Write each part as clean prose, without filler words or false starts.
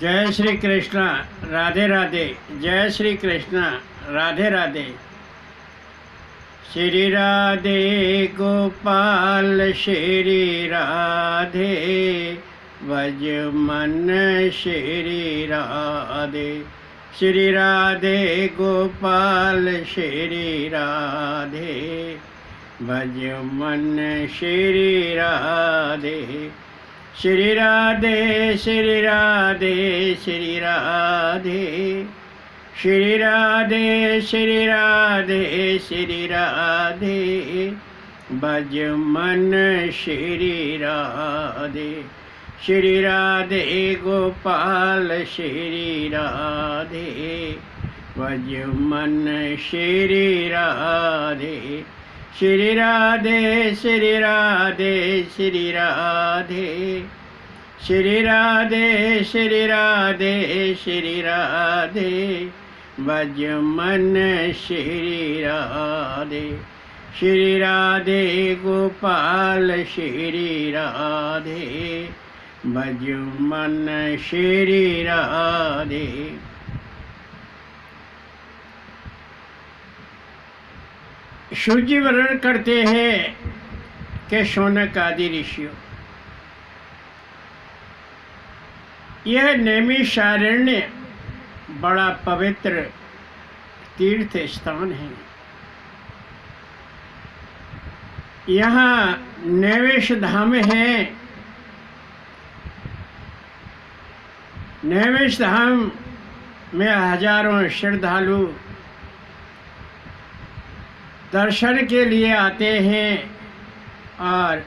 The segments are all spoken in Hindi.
जय श्री कृष्ण, राधे राधे। जय श्री कृष्ण, राधे राधे। श्री राधे गोपाल श्री राधे, भज मन श्री राधे। श्री राधे गोपाल श्री राधे, भज मन श्री राधे। श्री राधे श्री राधे श्री राधे, श्री राधे श्री राधे श्री राधे, भज मन श्री राधे। श्री राधे गोपाल श्री राधे, भज मन श्री राधे। श्री राधे श्री राधे श्री राधे, श्री राधे श्री राधे श्री राधे, भज मन श्री राधे। श्री राधे गोपाल श्री राधे, भज मन श्री राधे। शिव जी वर्णन करते हैं कि शौनक आदि ऋषियों, यह नैमिषारण्य बड़ा पवित्र तीर्थ स्थान है। यहाँ नैवेश धाम है। नैवेश धाम में हजारों श्रद्धालु दर्शन के लिए आते हैं और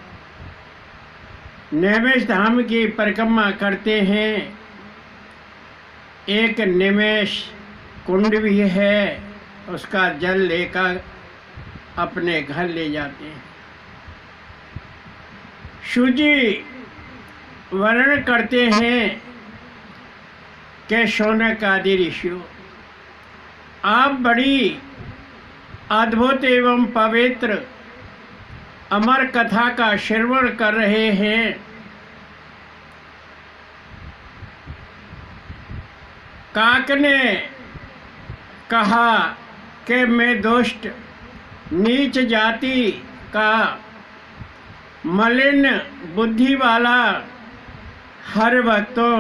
नैवेश धाम की परिक्रमा करते हैं। एक निमेष कुंड भी है, उसका जल लेकर अपने घर ले जाते हैं। शिव जी वर्णन करते हैं कि शौनक आदि ऋषियों, आप बड़ी अद्भुत एवं पवित्र अमर कथा का श्रवण कर रहे हैं। काक ने कहा कि मैं दुष्ट नीच जाति का मलिन बुद्धि वाला हर भक्तों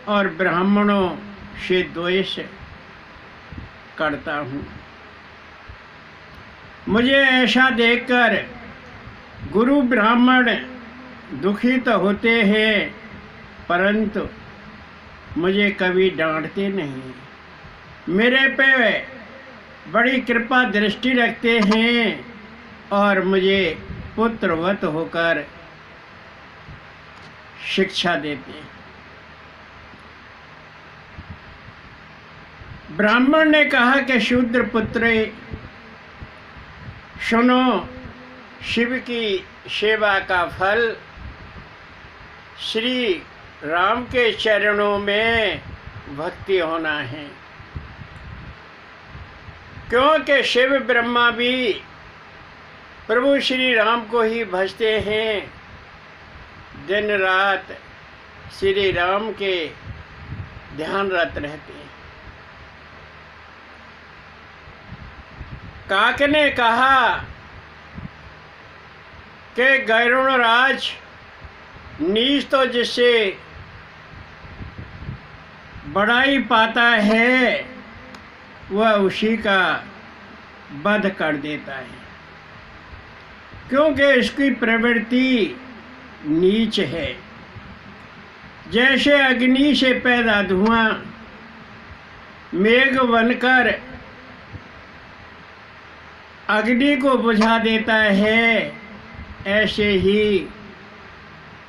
और ब्राह्मणों से द्वेष करता हूँ। मुझे ऐसा देखकर गुरु ब्राह्मण दुखी तो होते हैं, परंतु मुझे कभी डांटते नहीं। मेरे पे बड़ी कृपा दृष्टि रखते हैं और मुझे पुत्रवत होकर शिक्षा देते हैं। ब्राह्मण ने कहा कि शूद्र पुत्र, सुनो, शिव की सेवा का फल श्री राम के चरणों में भक्ति होना है, क्योंकि शिव ब्रह्मा भी प्रभु श्री राम को ही भजते हैं। दिन रात श्री राम के ध्यानरत रहते हैं। काक ने कहा कि गरुड़राज नीच तो जिससे बड़ाई पाता है, वह उसी का वध कर देता है, क्योंकि इसकी प्रवृत्ति नीच है। जैसे अग्नि से पैदा धुआं मेघ बनकर अग्नि को बुझा देता है, ऐसे ही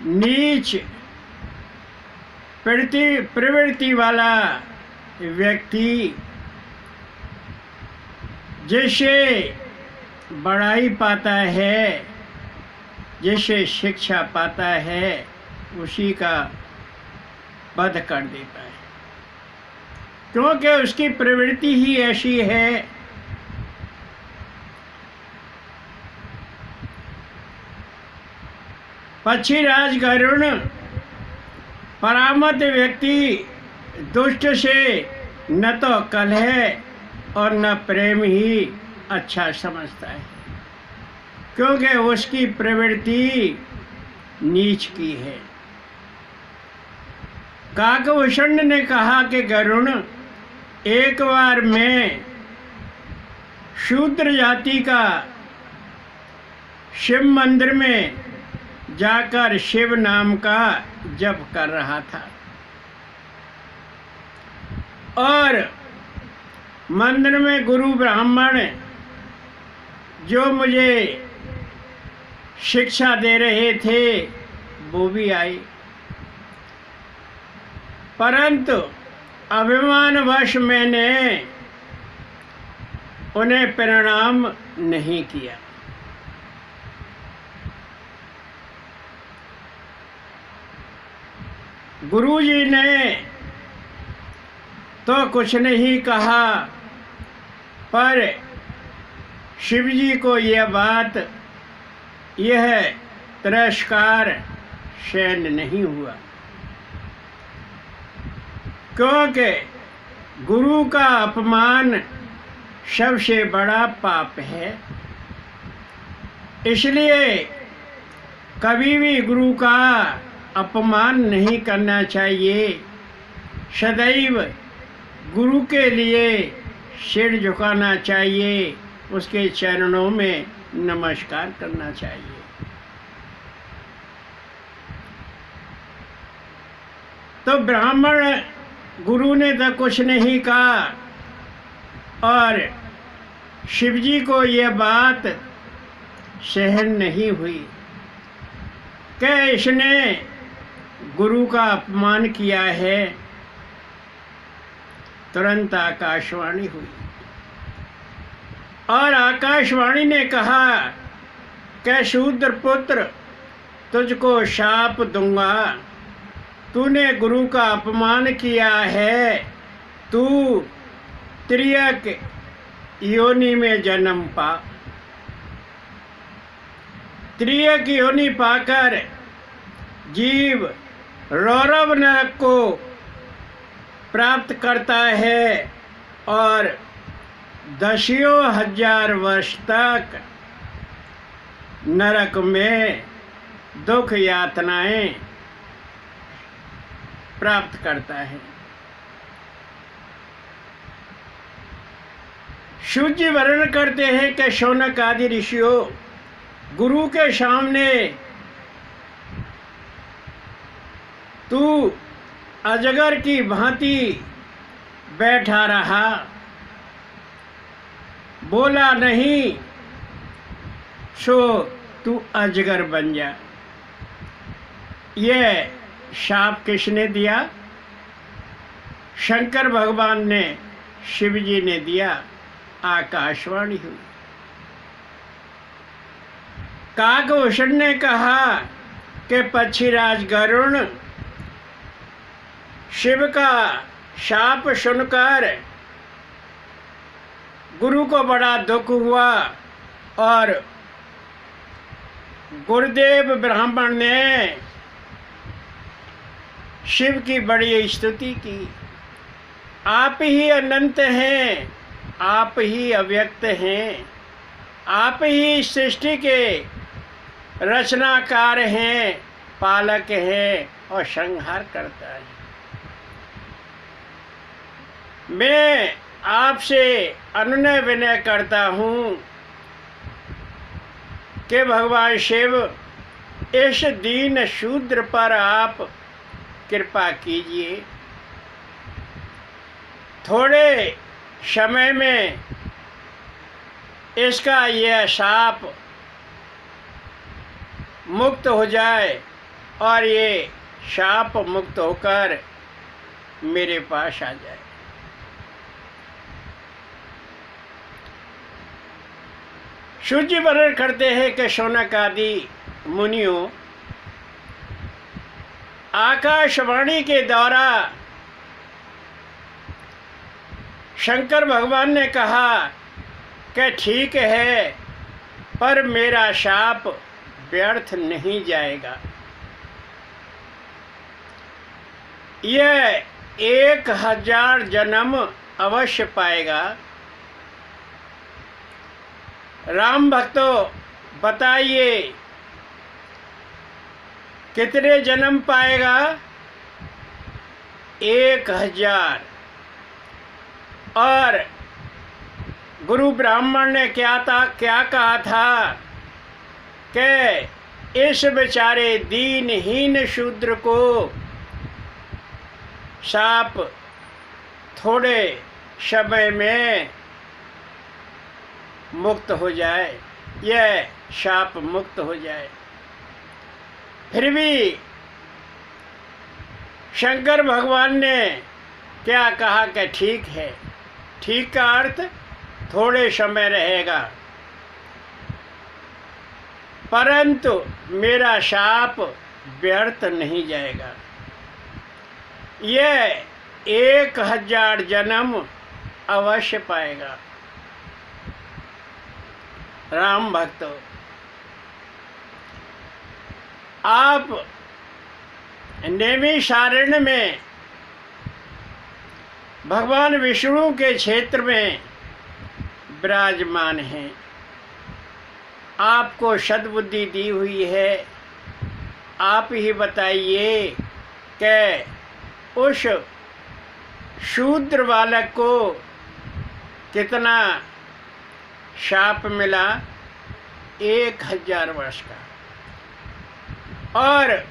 नीच प्रवृत्ति वाला व्यक्ति जैसे बड़ाई पाता है, जैसे शिक्षा पाता है, उसी का वध कर देता है, क्योंकि उसकी प्रवृत्ति ही ऐसी है। पक्षीराज गरुड़ परामत व्यक्ति दुष्ट से न तो कलह और न प्रेम ही अच्छा समझता है, क्योंकि उसकी प्रवृत्ति नीच की है। काकभूषण ने कहा कि गरुण, एक बार मैं शूद्र जाति का शिव मंदिर में जाकर शिव नाम का जप कर रहा था और मंदिर में गुरु ब्राह्मण जो मुझे शिक्षा दे रहे थे वो भी आए, परंतु अभिमानवश मैंने उन्हें प्रणाम नहीं किया। गुरुजी ने तो कुछ नहीं कहा, पर शिवजी को यह बात, यह तिरस्कार सहन नहीं हुआ, क्योंकि गुरु का अपमान सबसे बड़ा पाप है। इसलिए कभी भी गुरु का अपमान नहीं करना चाहिए। सदैव गुरु के लिए सिर झुकाना चाहिए, उसके चरणों में नमस्कार करना चाहिए। तो ब्राह्मण गुरु ने तो कुछ नहीं कहा और शिवजी को यह बात सहन नहीं हुई कि इसने गुरु का अपमान किया है। तुरंत आकाशवाणी हुई और आकाशवाणी ने कहा कि शूद्र पुत्र, तुझको शाप दूंगा, तूने गुरु का अपमान किया है, तू त्रियक योनि में जन्म पा। त्रियक योनि पाकर जीव रौरव नरक को प्राप्त करता है और दसियों हजार वर्ष तक नरक में दुख यातनाएं प्राप्त करता है। शिवजी वर्णन करते हैं कि शौनक आदि ऋषियों गुरु के सामने तू अजगर की भांति बैठा रहा, बोला नहीं, सो तू अजगर बन जा। यह शाप किसने दिया? शंकर भगवान ने, शिवजी ने दिया। आकाशवाणी हुई। काकभूषण ने कहा कि पक्षीराज गरुण, शिव का शाप सुनकर गुरु को बड़ा दुख हुआ और गुरुदेव ब्राह्मण ने शिव की बड़ी स्तुति की। आप ही अनंत हैं, आप ही अव्यक्त हैं, आप ही सृष्टि के रचनाकार हैं, पालक हैं और संहार करता है। मैं आपसे अनुनय विनय करता हूँ कि भगवान शिव, इस दीन शूद्र पर आप कृपा कीजिए। थोड़े समय में इसका यह शाप मुक्त हो जाए और ये शाप मुक्त होकर मेरे पास आ जाए। शिवजी वर्णन करते हैं कि शौनक आदि मुनियों, आकाशवाणी के द्वारा शंकर भगवान ने कहा कि ठीक है, पर मेरा शाप व्यर्थ नहीं जाएगा। यह 1000 जन्म अवश्य पाएगा। राम भक्तों, बताइए कितने जन्म पाएगा? 1000। और गुरु ब्राह्मण ने क्या कहा था कि इस बेचारे दीनहीन शूद्र को शाप थोड़े समय में मुक्त हो जाए, यह शाप मुक्त हो जाए। फिर भी शंकर भगवान ने क्या कहा कि ठीक है। ठीक का अर्थ थोड़े समय रहेगा, परंतु मेरा शाप व्यर्थ नहीं जाएगा। यह 1000 जन्म अवश्य पाएगा। राम भक्तों, आप नैमिषारण्य में भगवान विष्णु के क्षेत्र में विराजमान हैं। आपको सद्बुद्धि दी हुई है। आप ही बताइए कि उस शूद्र बालक को कितना शाप मिला? 1000 वर्ष का। और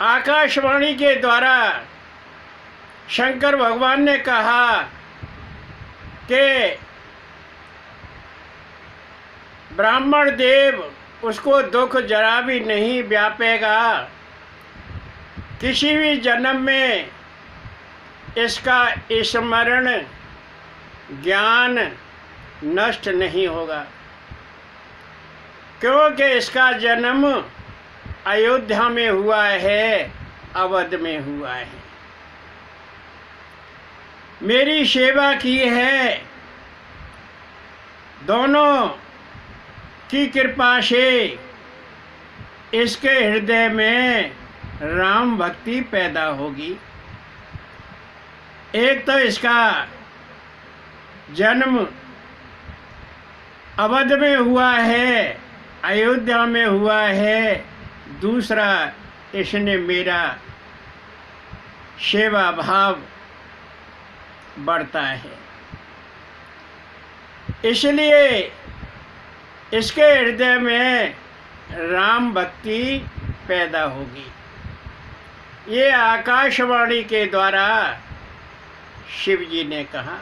आकाशवाणी के द्वारा शंकर भगवान ने कहा कि ब्राह्मण देव उसको दुख जरा भी नहीं व्यापेगा, किसी भी जन्म में इसका स्मरण ज्ञान नष्ट नहीं होगा, क्योंकि इसका जन्म अयोध्या में हुआ है, अवध में हुआ है। मेरी सेवा की है, दोनों की कृपा से इसके हृदय में राम भक्ति पैदा होगी। एक तो इसका जन्म अवध में हुआ है, अयोध्या में हुआ है, दूसरा इसने मेरा सेवा भाव बढ़ता है, इसलिए इसके हृदय में राम भक्ति पैदा होगी। ये आकाशवाणी के द्वारा शिव जी ने कहा।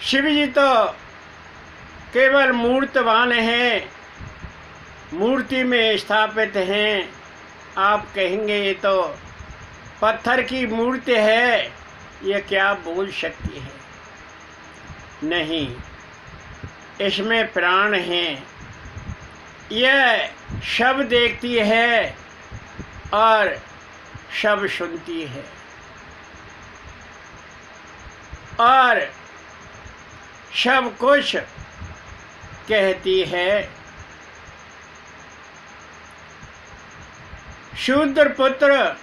शिव जी तो केवल मूर्तवान हैं, मूर्ति में स्थापित हैं। आप कहेंगे ये तो पत्थर की मूर्ति है, ये क्या बोल सकती है? नहीं, इसमें प्राण हैं। यह सब देखती है और सब सुनती है और सब कुछ कहती है। शूद्र पुत्र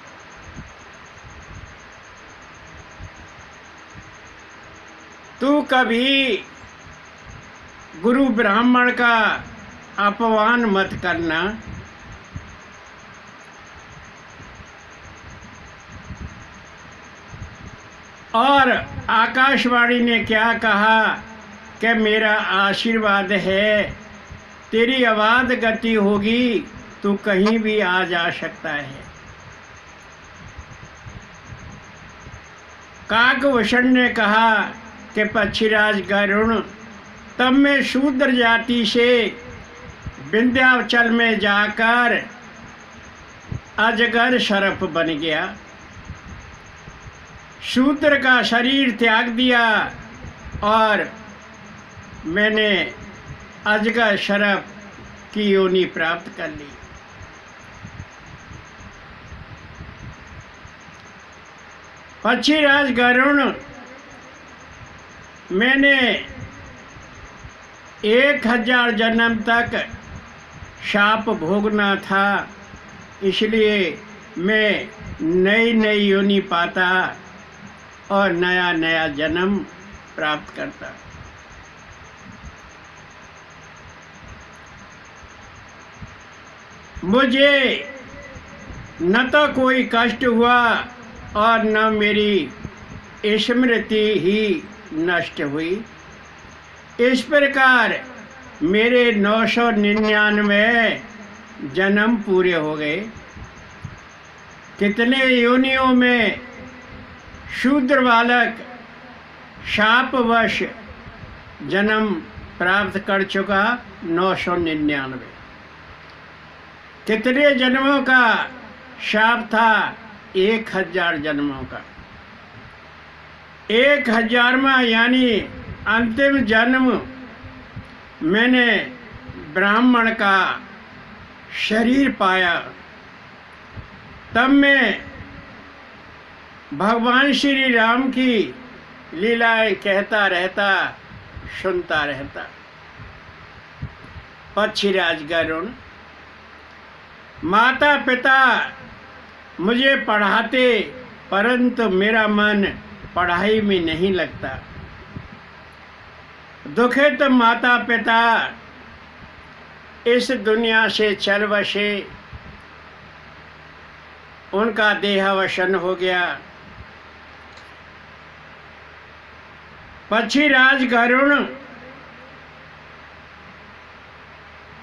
तू कभी गुरु ब्राह्मण का अपमान मत करना। और आकाशवाणी ने क्या कहा कि मेरा आशीर्वाद है, तेरी अबाध गति होगी, तू कहीं भी आ जा सकता है। काकभूषण ने कहा कि पक्षीराज गरुण, तब मैं शूद्र जाति से विंध्याचल में जाकर अजगर सर्प बन गया, शूद्र का शरीर त्याग दिया और मैंने अजगर सर्प की योनि प्राप्त कर ली। पक्षीराज गरुण, मैंने 1000 जन्म तक शाप भोगना था, इसलिए मैं नई नई योनि पाता और नया नया जन्म प्राप्त करता। मुझे न तो कोई कष्ट हुआ और न मेरी स्मृति ही नष्ट हुई। इस प्रकार मेरे 999 जन्म पूरे हो गए। कितने योनियों में शूद्र बालक शापवश जन्म प्राप्त कर चुका, 999। कितने जन्मों का शाप था, 1000 जन्मों का। 1000वां यानी अंतिम जन्म मैंने ब्राह्मण का शरीर पाया। तब मैं भगवान श्री राम की लीलाएं कहता रहता, सुनता रहता। पक्षीराज गरुण, माता पिता मुझे पढ़ाते, परंतु मेरा मन पढ़ाई में नहीं लगता। दुखित माता पिता इस दुनिया से चल बसे, उनका देहावसान हो गया। पक्षीराज गरुण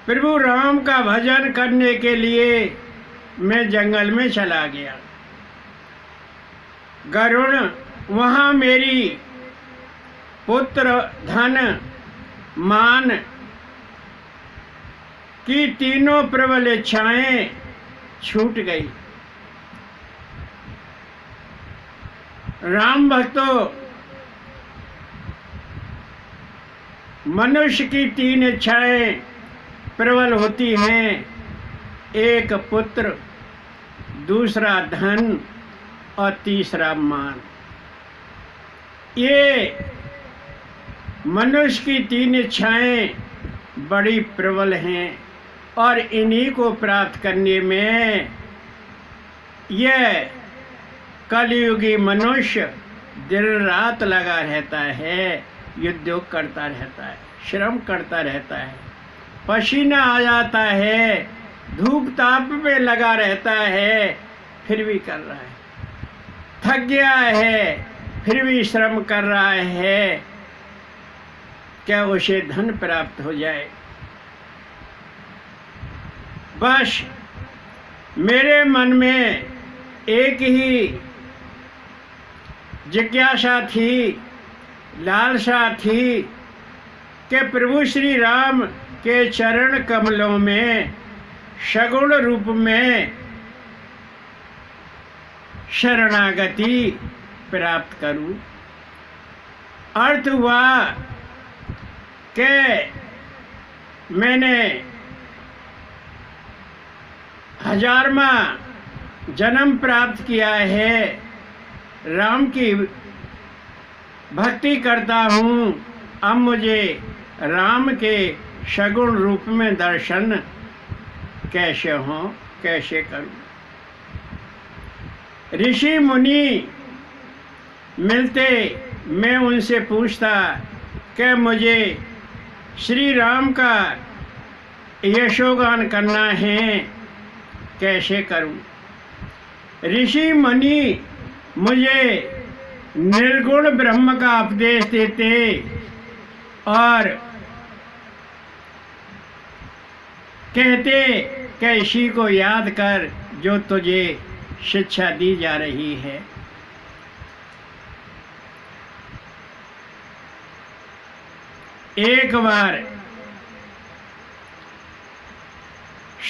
प्रभु राम का भजन करने के लिए मैं जंगल में चला गया। गरुण वहाँ मेरी पुत्र, धन, मान की तीनों प्रबल इच्छाएं छूट गई। राम भक्तों, मनुष्य की 3 इच्छाएं प्रबल होती हैं। एक पुत्र, दूसरा धन और तीसरा मान। ये मनुष्य की 3 इच्छाएं बड़ी प्रबल हैं और इन्हीं को प्राप्त करने में यह कलयुगी मनुष्य दिन रात लगा रहता है, उद्योग करता रहता है, श्रम करता रहता है, पसीना आ जाता है, धूप ताप में लगा रहता है, फिर भी कर रहा है। थक गया है, फिर भी श्रम कर रहा है, क्या उसे धन प्राप्त हो जाए। बस मेरे मन में एक ही जिज्ञासा थी, लालसा थी कि प्रभु श्री राम के चरण कमलों में सगुण रूप में शरणागति प्राप्त करूं। अर्थ हुआ कि मैंने 1000वां जन्म प्राप्त किया है, राम की भक्ति करता हूँ। अब मुझे राम के सगुण रूप में दर्शन कैसे हो, कैसे करूं। ऋषि मुनि मिलते, मैं उनसे पूछता कि मुझे श्री राम का यशोगान करना है, कैसे करूं। ऋषि मुनि मुझे निर्गुण ब्रह्म का उपदेश देते और कहते कि इसी को याद कर जो तुझे शिक्षा दी जा रही है। एक बार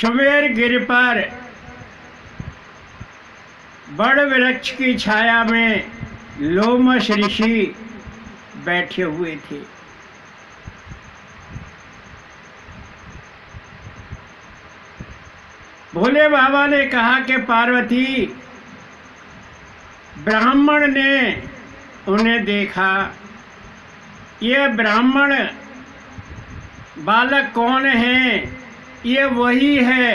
सुमेर गिर पर बड़ वृक्ष की छाया में लोमश ऋषि बैठे हुए थे। भोले बाबा ने कहा कि पार्वती, ब्राह्मण ने उन्हें देखा। ये ब्राह्मण बालक कौन है? ये वही है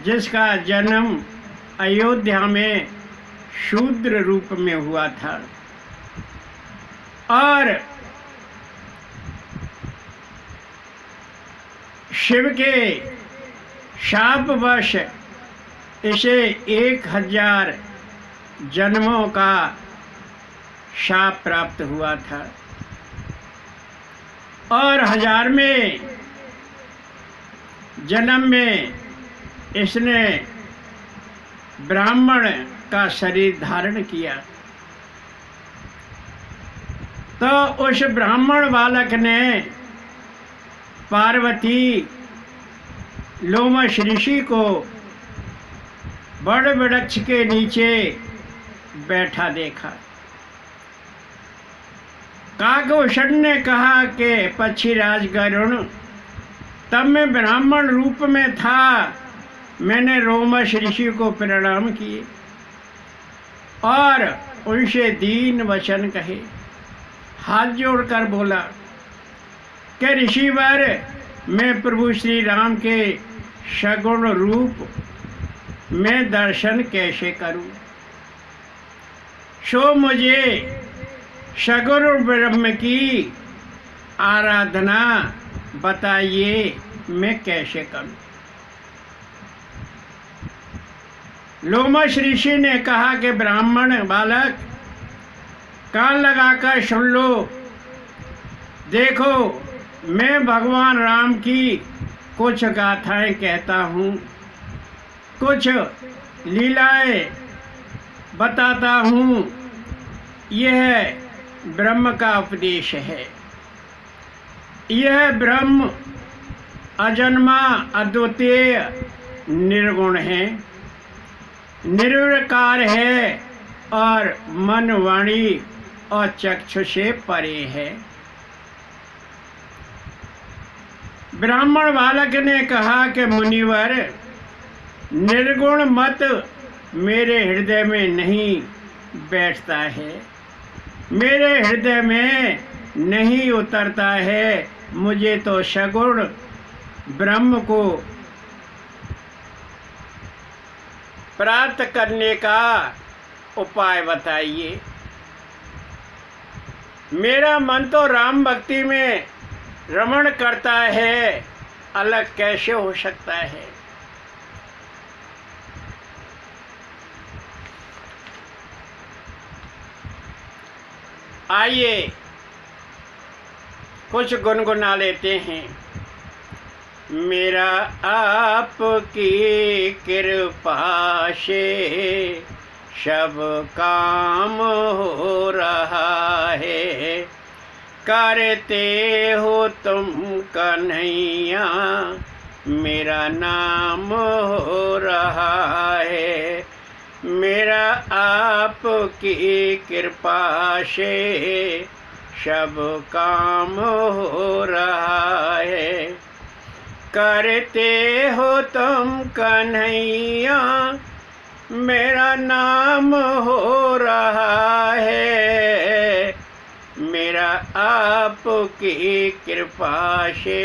जिसका जन्म अयोध्या में शूद्र रूप में हुआ था और शिव के शापवश इसे 1000 जन्मों का शाप प्राप्त हुआ था और 1000वें जन्म में इसने ब्राह्मण का शरीर धारण किया। तो उस ब्राह्मण बालक ने पार्वती लोमश ऋषि को बड़ वृक्ष के नीचे बैठा देखा। काकभूषण ने कहा कि पक्षीराज गरुण, तब मैं ब्राह्मण रूप में था, मैंने रोमश ऋषि को प्रणाम किए और उनसे दीन वचन कहे। हाथ जोड़कर बोला कि ऋषिवर, मैं प्रभु श्री राम के सगुण रूप में दर्शन कैसे करूं? सो मुझे सगुण ब्रह्म की आराधना बताइए, मैं कैसे करूं? लोमश ऋषि ने कहा कि ब्राह्मण बालक, कान लगाकर सुन लो। देखो, मैं भगवान राम की कुछ गाथाएं कहता हूँ, कुछ लीलाएं बताता हूँ। यह ब्रह्म का उपदेश है। यह ब्रह्म अजन्मा, अद्वितीय, निर्गुण है, निर्विकार है और मन, वाणी और चक्षु से परे है। ब्राह्मण बालक ने कहा कि मुनिवर, निर्गुण मत मेरे हृदय में नहीं बैठता है, मेरे हृदय में नहीं उतरता है। मुझे तो सगुण ब्रह्म को प्राप्त करने का उपाय बताइए। मेरा मन तो राम भक्ति में रमण करता है, अलग कैसे हो सकता है? आइए कुछ गुनगुना लेते हैं। मेरा आपकी कृपा से सब काम हो रहा है, करते हो तुम कन्हैया, मेरा नाम हो रहा है। मेरा आपकी कृपा से सब काम हो रहा है, करते हो तुम कन्हैया, मेरा नाम हो रहा है। मेरा आपकी कृपा से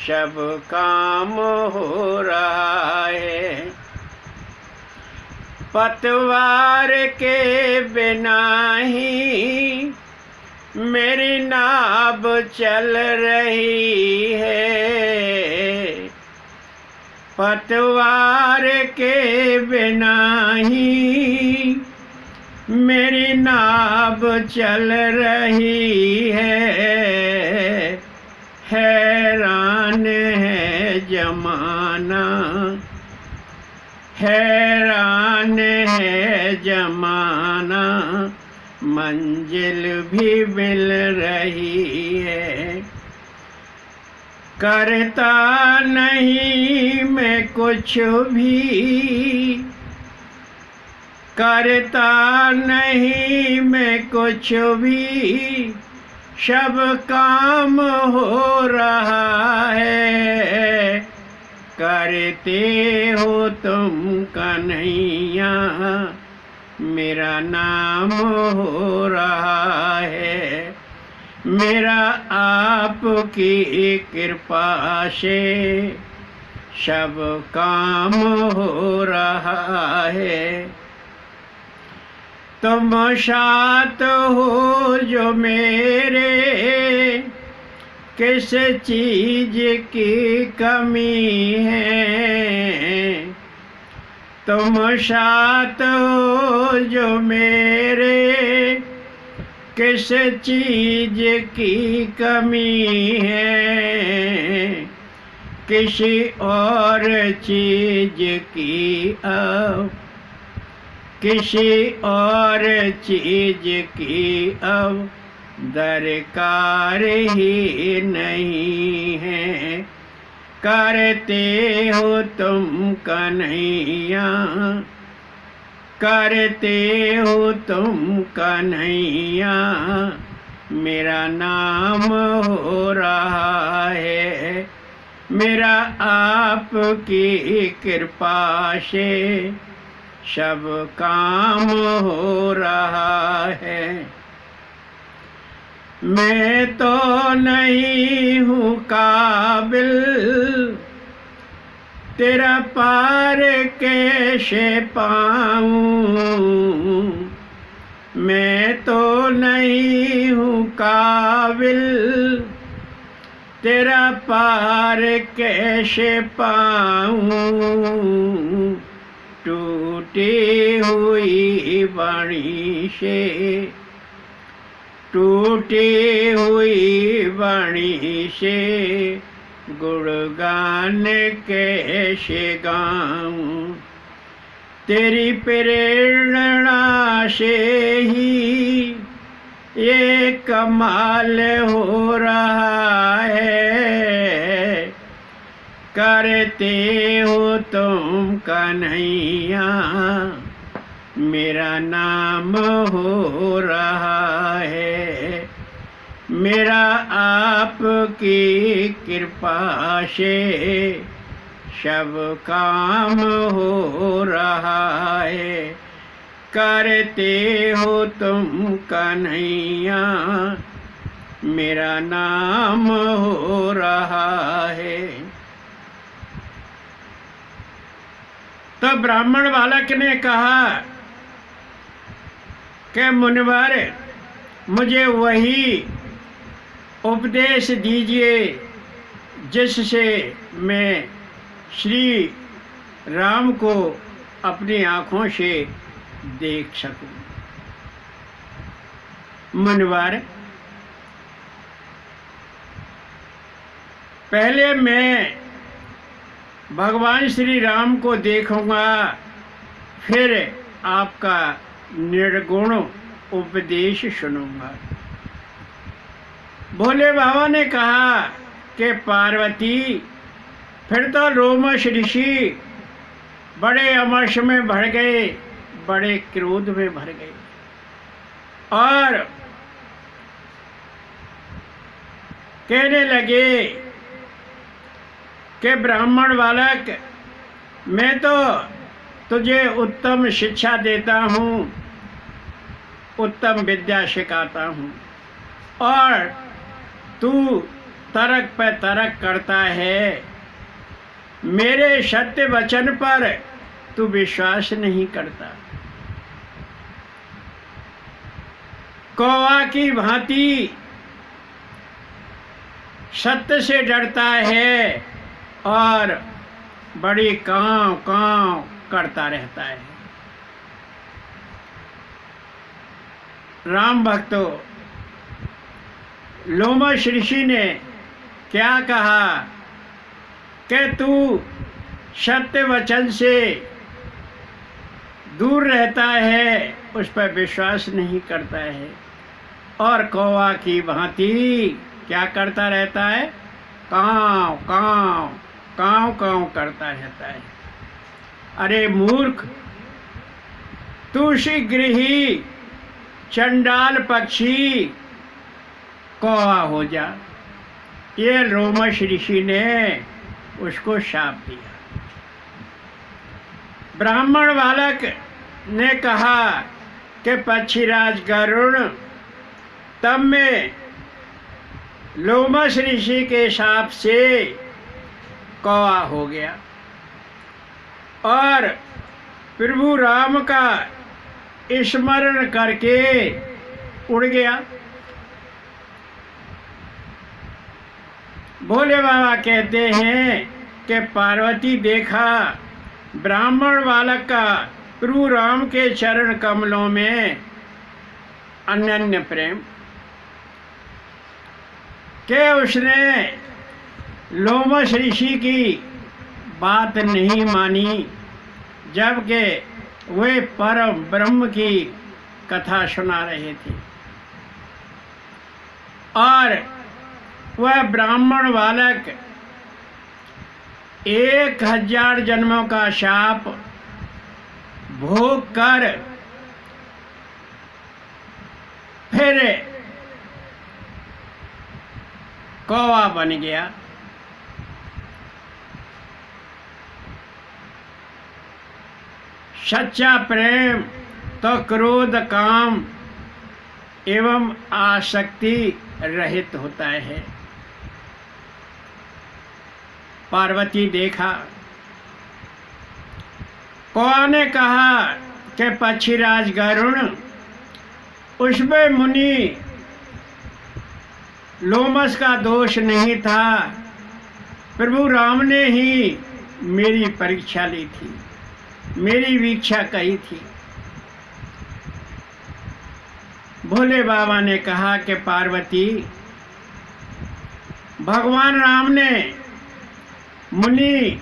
सब काम हो रहा है। पतवार के बिना ही मेरी नाव चल रही है, पतवार के बिना ही मेरी नाव चल रही है। हैरान है जमाना, हैरान है जमाना, मंजिल भी मिल रही है। करता नहीं मैं कुछ भी, करता नहीं मैं कुछ भी, सब काम हो रहा है। करते हो तुम कन्हैया, मेरा नाम हो रहा है। मेरा आपकी कृपा से सब काम हो रहा है। तुम साथ हो जो मेरे, किस चीज की कमी है। तुम साथ हो जो मेरे, किस चीज की कमी है। किसी और चीज की अब, किसी और चीज की अब दरकार ही नहीं है। करते हो तुम कन्हैया, करते हो तुम कन्हैया, मेरा नाम हो रहा है। मेरा आपकी कृपा से सब काम हो रहा है। मैं तो नहीं हूँ काबिल, तेरा पार कैसे पाऊँ। मैं तो नहीं हूँ काबिल, तेरा पार कैसे पाऊँ। टूटी हुई वाणी से, टूटी हुई वाणी से गुणगान कैसे गाऊं। तेरी प्रेरणा से ही ये कमाल हो रहा है। करते हो तुम कन्हैया, मेरा नाम हो रहा है। मेरा आपकी कृपा से सब काम हो रहा है। करते हो तुम कन्हैया, मेरा नाम हो रहा है। तो ब्राह्मण बालक ने कहा कि मुनिवर, मुझे वही उपदेश दीजिए जिससे मैं श्री राम को अपनी आँखों से देख सकूं। मुनिवर, पहले मैं भगवान श्री राम को देखूंगा, फिर आपका निर्गुण उपदेश सुनूंगा। भोले बाबा ने कहा कि पार्वती, फिर तो लोमश ऋषि बड़े अमर्ष में भर गए, बड़े क्रोध में भर गए और कहने लगे कि ब्राह्मण बालक, मैं तो तुझे उत्तम शिक्षा देता हूँ, उत्तम विद्या सिखाता हूँ और तू तर्क पे तर्क करता है। मेरे सत्य वचन पर तू विश्वास नहीं करता। कौवा की भांति सत्य से डरता है और बड़ी कांव कांव करता रहता है। राम भक्तों, लोमश ऋषि ने क्या कहा कि तू सत्य वचन से दूर रहता है, उस पर विश्वास नहीं करता है और कौवा की भांति क्या करता रहता है? कांव कांव कांव कांव करता रहता है। अरे मूर्ख, तू शीघ्र ही चंडाल पक्षी कौवा हो जा। ये लोमश ऋषि ने उसको शाप दिया। ब्राह्मण बालक ने कहा कि पक्षीराज गरुण, तब मैं लोमश ऋषि के शाप से कौवा हो गया और प्रभु राम का स्मरण करके उड़ गया। भोले बाबा कहते हैं कि पार्वती देखा ब्राह्मण बालक का प्रभु राम के चरण कमलों में अनन्य प्रेम के उसने लोमश ऋषि की बात नहीं मानी, जबकि वे परम ब्रह्म की कथा सुना रहे थे और वह ब्राह्मण बालक 1000 जन्मों का शाप भोग कर फिर कौवा बन गया। सच्चा प्रेम तो क्रोध, काम एवं आसक्ति रहित होता है। पार्वती देखा, कौवा ने कहा कि पक्षीराज गरुण, उसमें मुनि लोमस का दोष नहीं था, प्रभु राम ने ही मेरी परीक्षा ली थी, मेरी वीक्षा कही थी। भोले बाबा ने कहा कि पार्वती, भगवान राम ने मुनि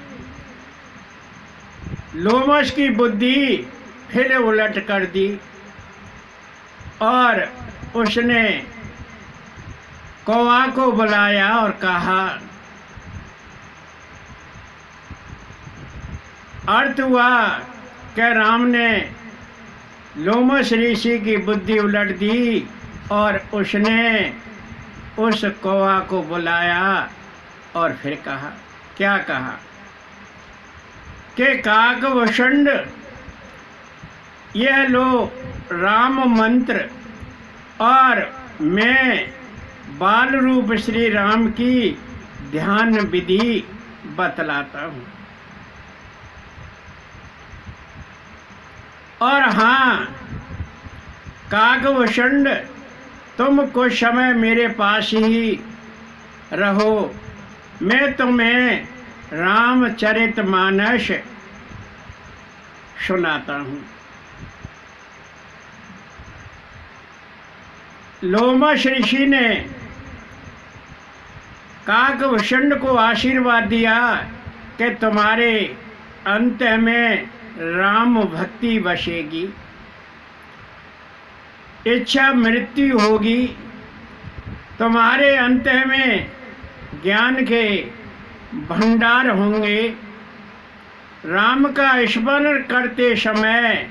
लोमस की बुद्धि फिर उलट कर दी और उसने कौवा को बुलाया और कहा, अर्थ हुआ कि राम ने लोमस ऋषि की बुद्धि उलट दी और उसने उस कौवा को बुलाया और फिर कहा, क्या कहा कि काकभूषण, यह लो राम मंत्र और मैं बाल रूप श्री राम की ध्यान विधि बतलाता हूँ। और हाँ काकभूषण, तुम कुछ समय मेरे पास ही रहो, मैं तुम्हें रामचरितमानस सुनाता हूँ। लोमस ऋषि ने काकभूषण को आशीर्वाद दिया कि तुम्हारे अंत में राम भक्ति बसेगी, इच्छा मृत्यु होगी, तुम्हारे अंत में ज्ञान के भंडार होंगे, राम का स्मरण करते समय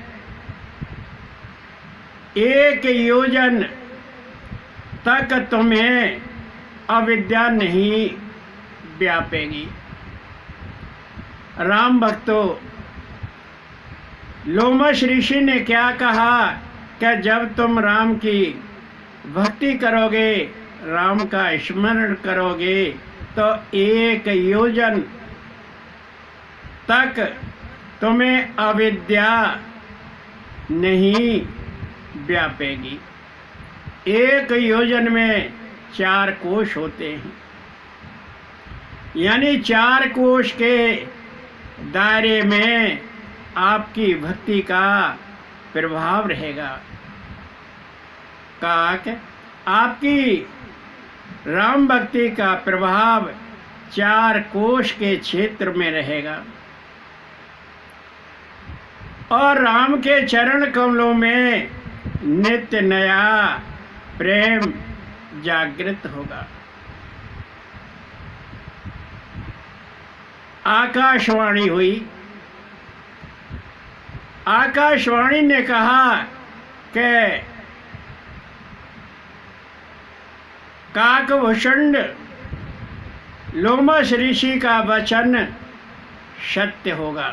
1 योजन तक तुम्हें अविद्या नहीं व्यापेगी। राम भक्तों, लोमस ऋषि ने क्या कहा कि जब तुम राम की भक्ति करोगे, राम का स्मरण करोगे, तो 1 योजन तक तुम्हें अविद्या नहीं व्यापेगी। 1 योजन में 4 कोश होते हैं, यानी 4 कोश के दायरे में आपकी भक्ति का प्रभाव रहेगा। काक, आपकी राम भक्ति का प्रभाव 4 कोश के क्षेत्र में रहेगा और राम के चरण कमलों में नित्य नया प्रेम जागृत होगा। आकाशवाणी हुई। आकाशवाणी ने कहा कि काकभूषण, लोमस ऋषि का वचन सत्य होगा।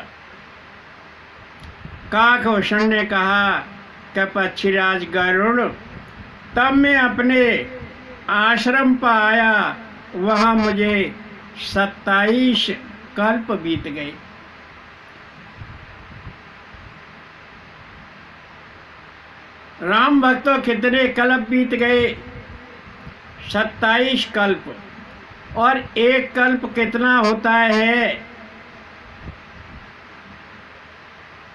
काकभूषण ने कहा कि पक्षीराज गरुड़, तब मैं अपने आश्रम पर आया, वहाँ मुझे 27 कल्प बीत गए। राम भक्तों कितने कल्प बीत गए? 27 कल्प। और एक कल्प कितना होता है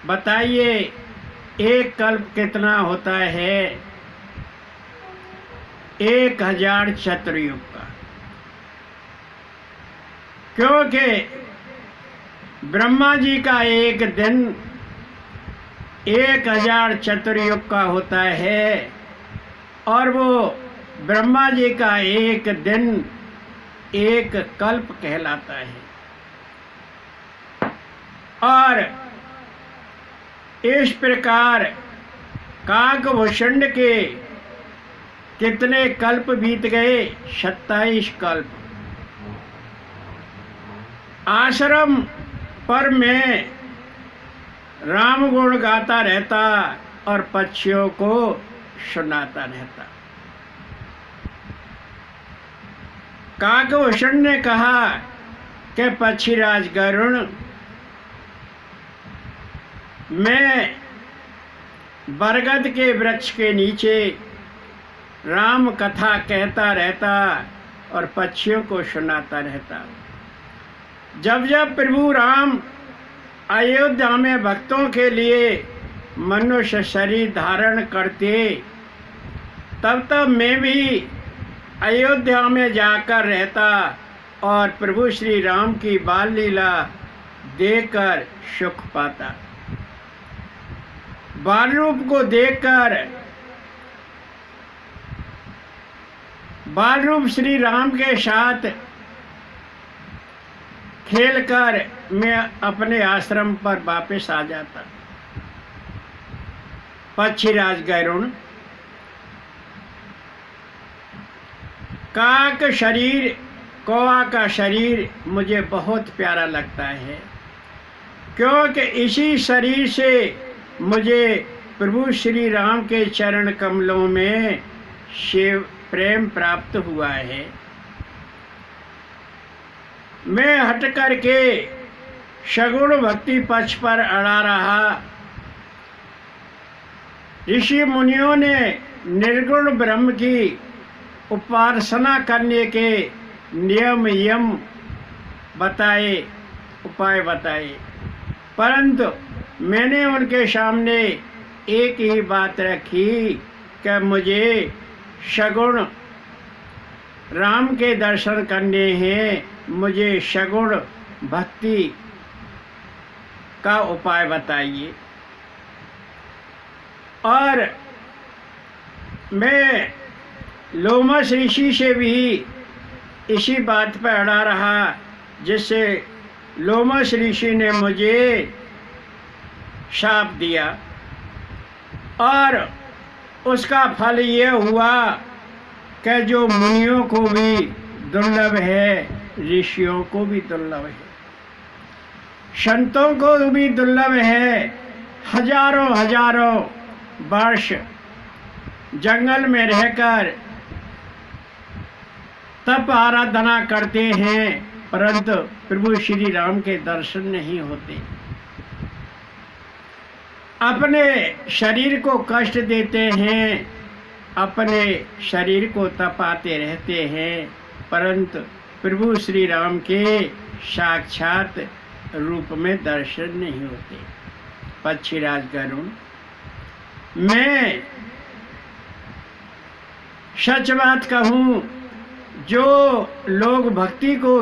बताइए? एक कल्प कितना होता है? 1000 चतुर्युग का। क्योंकि ब्रह्मा जी का एक दिन 1000 चतुर्युग का होता है, और वो ब्रह्मा जी का एक दिन एक कल्प कहलाता है। और इस प्रकार काकभूषण के कितने कल्प बीत गए? 27 कल्प। आश्रम पर मैं राम गुण गाता रहता और पक्षियों को सुनाता रहता। काकभूषण ने कहा कि पक्षीराज गरुण, मैं बरगद के वृक्ष के नीचे राम कथा कहता रहता और पक्षियों को सुनाता रहता। जब जब प्रभु राम अयोध्या में भक्तों के लिए मनुष्य शरीर धारण करते, तब तब मैं भी अयोध्या में जाकर रहता और प्रभु श्री राम की बाल लीला देखकर सुख पाता। बाल रूप को देखकर, बाल रूप श्री राम के साथ खेलकर मैं अपने आश्रम पर वापस आ जाता। पक्षीराज गरुण, काक शरीर, कौवा का शरीर मुझे बहुत प्यारा लगता है, क्योंकि इसी शरीर से मुझे प्रभु श्री राम के चरण कमलों में शिव प्रेम प्राप्त हुआ है। मैं हट करके सगुण भक्ति पक्ष पर अड़ा रहा। ऋषि मुनियों ने निर्गुण ब्रह्म की उपासना करने के नियम यम बताए, उपाय बताए, परंतु मैंने उनके सामने एक ही बात रखी कि मुझे सगुण राम के दर्शन करने हैं, मुझे सगुण भक्ति का उपाय बताइए। और मैं लोमस ऋषि से भी इसी बात पर अड़ा रहा, जिससे लोमस ऋषि ने मुझे शाप दिया, और उसका फल ये हुआ कि जो मुनियों को भी दुर्लभ है, ऋषियों को भी दुर्लभ है, संतों को भी दुर्लभ है। हजारों हजारों वर्ष जंगल में रहकर तप आराधना करते हैं, परंतु प्रभु श्री राम के दर्शन नहीं होते। अपने शरीर को कष्ट देते हैं, अपने शरीर को तपाते रहते हैं, परंतु प्रभु श्री राम के साक्षात रूप में दर्शन नहीं होते। पक्षीराज गरुण, मैं सच बात कहूँ, जो लोग भक्ति को